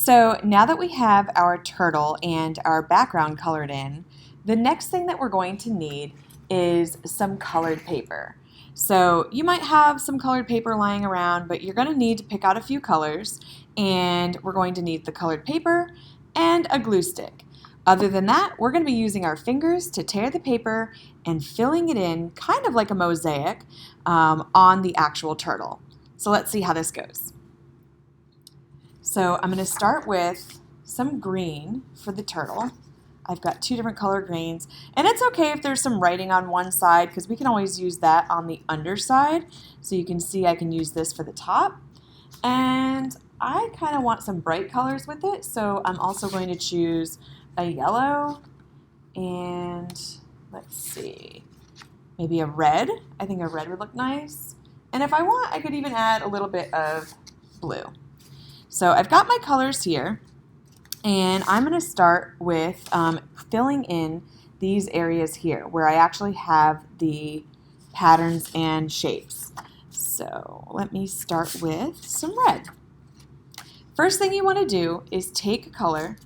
So now that we have our turtle and our background colored in, the next thing that we're going to need is some colored paper. So you might have some colored paper lying around, but you're going to need to pick out a few colors, and we're going to need the colored paper and a glue stick. Other than that, we're going to be using our fingers to tear the paper and filling it in kind of like a mosaic on the actual turtle. So let's see how this goes. So I'm going to start with some green for the turtle. I've got two different color greens, and it's okay if there's some writing on one side because we can always use that on the underside. So you can see I can use this for the top, and I kind of want some bright colors with it, so I'm also going to choose a yellow and let's see, maybe a red. I think a red would look nice, and if I want I could even add a little bit of blue. So I've got my colors here, and I'm going to start with filling in these areas here where I actually have the patterns and shapes. So let me start with some red. First thing you want to do is take a color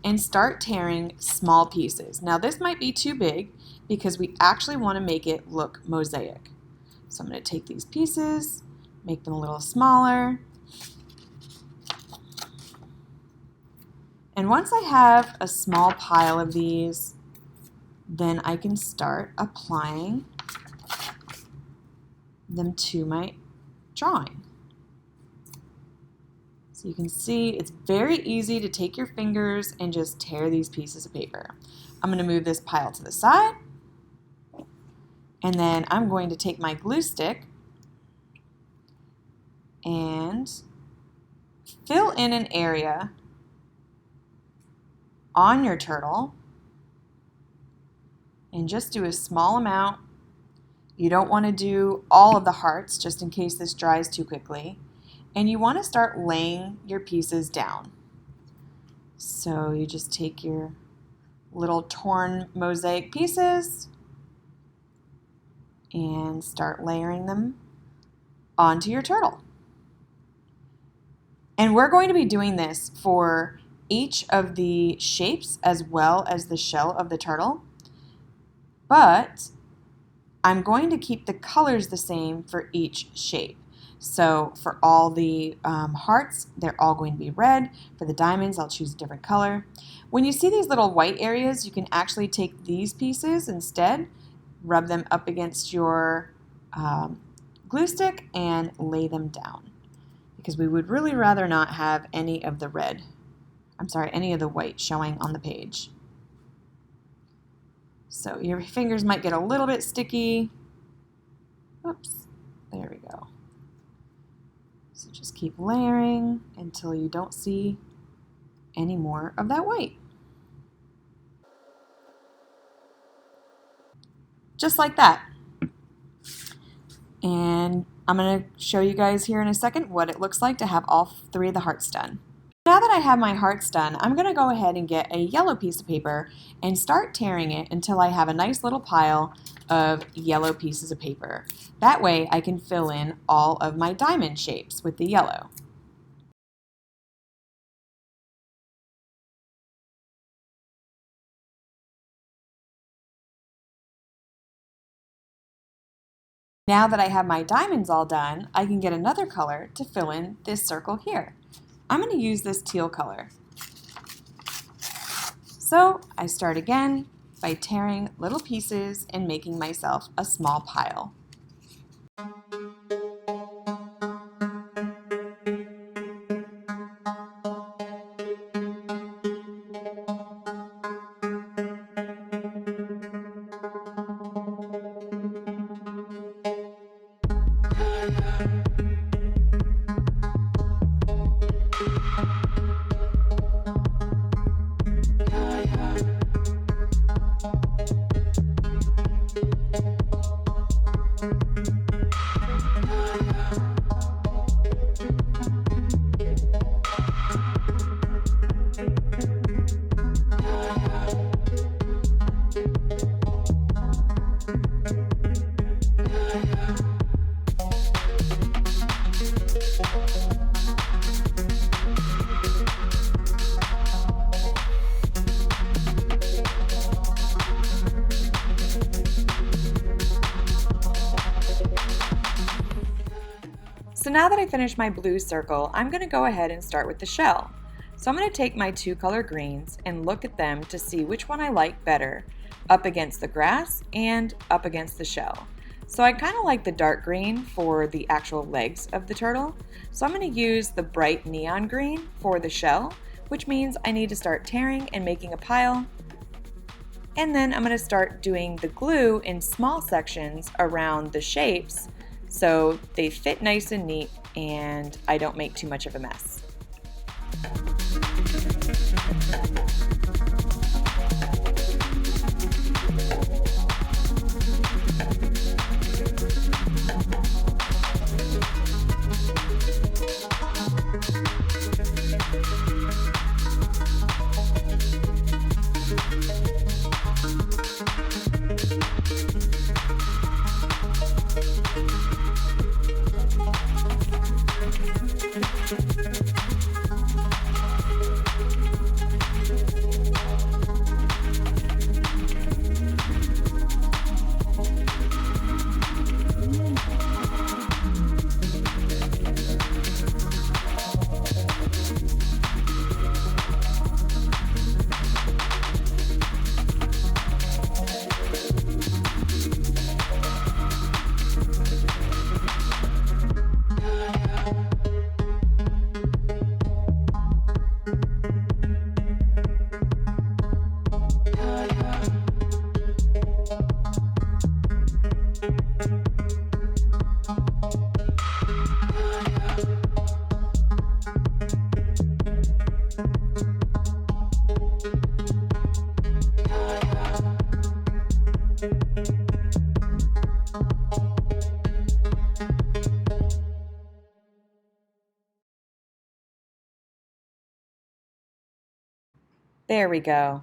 and start tearing small pieces. Now this might be too big because we actually want to make it look mosaic. So I'm going to take these pieces, make them a little smaller. And once I have a small pile of these, then I can start applying them to my drawing. So you can see it's very easy to take your fingers and just tear these pieces of paper. I'm going to move this pile to the side, and then I'm going to take my glue stick and fill in an area on your turtle and just do a small amount. You don't want to do all of the hearts just in case this dries too quickly. And you want to start laying your pieces down. So you just take your little torn mosaic pieces and start layering them onto your turtle. And we're going to be doing this for each of the shapes as well as the shell of the turtle, but I'm going to keep the colors the same for each shape. So for all the hearts, they're all going to be red. For the diamonds, I'll choose a different color. When you see these little white areas, you can actually take these pieces instead, rub them up against your glue stick and lay them down, because we would really rather not have any of the any of the white showing on the page. So your fingers might get a little bit sticky. Oops, there we go. So just keep layering until you don't see any more of that white. Just like that. And I'm going to show you guys here in a second what it looks like to have all three of the hearts done. Now that I have my hearts done, I'm going to go ahead and get a yellow piece of paper and start tearing it until I have a nice little pile of yellow pieces of paper. That way I can fill in all of my diamond shapes with the yellow. Now that I have my diamonds all done, I can get another color to fill in this circle here. I'm going to use this teal color. So I start again by tearing little pieces and making myself a small pile. now that I finished my blue circle, I'm going to go ahead and start with the shell. So I'm going to take my two color greens and look at them to see which one I like better, up against the grass and up against the shell. So I kind of like the dark green for the actual legs of the turtle. So I'm going to use the bright neon green for the shell, which means I need to start tearing and making a pile. And then I'm going to start doing the glue in small sections around the shapes so they fit nice and neat and I don't make too much of a mess. There we go.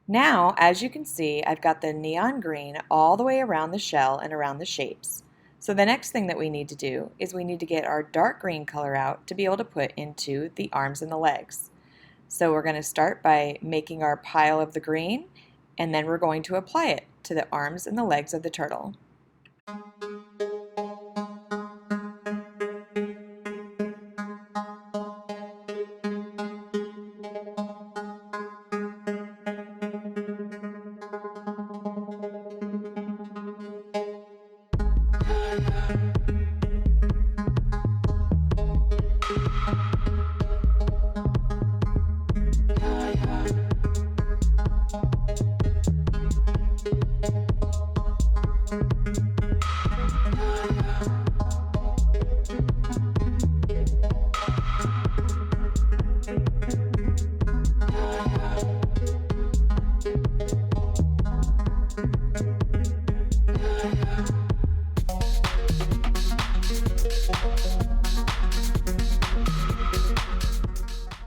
Now, as you can see, I've got the neon green all the way around the shell and around the shapes. So the next thing that we need to do is we need to get our dark green color out to be able to put into the arms and the legs. So we're going to start by making our pile of the green, and then we're going to apply it to the arms and the legs of the turtle.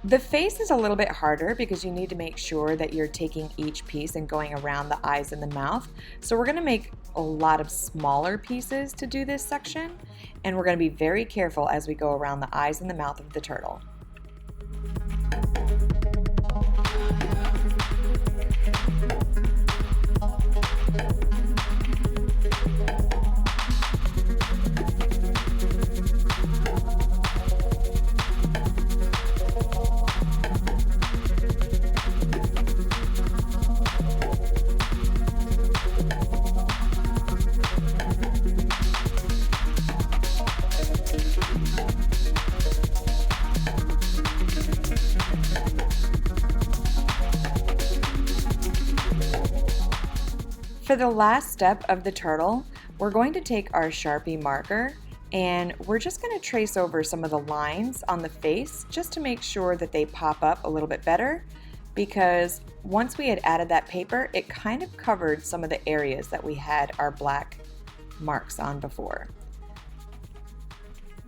The face is a little bit harder because you need to make sure that you're taking each piece and going around the eyes and the mouth. So we're going to make a lot of smaller pieces to do this section, and we're going to be very careful as we go around the eyes and the mouth of the turtle. For the last step of the turtle, we're going to take our Sharpie marker and we're just going to trace over some of the lines on the face just to make sure that they pop up a little bit better, because once we had added that paper, it kind of covered some of the areas that we had our black marks on before.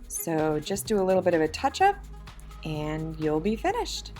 So just do a little bit of a touch-up and you'll be finished.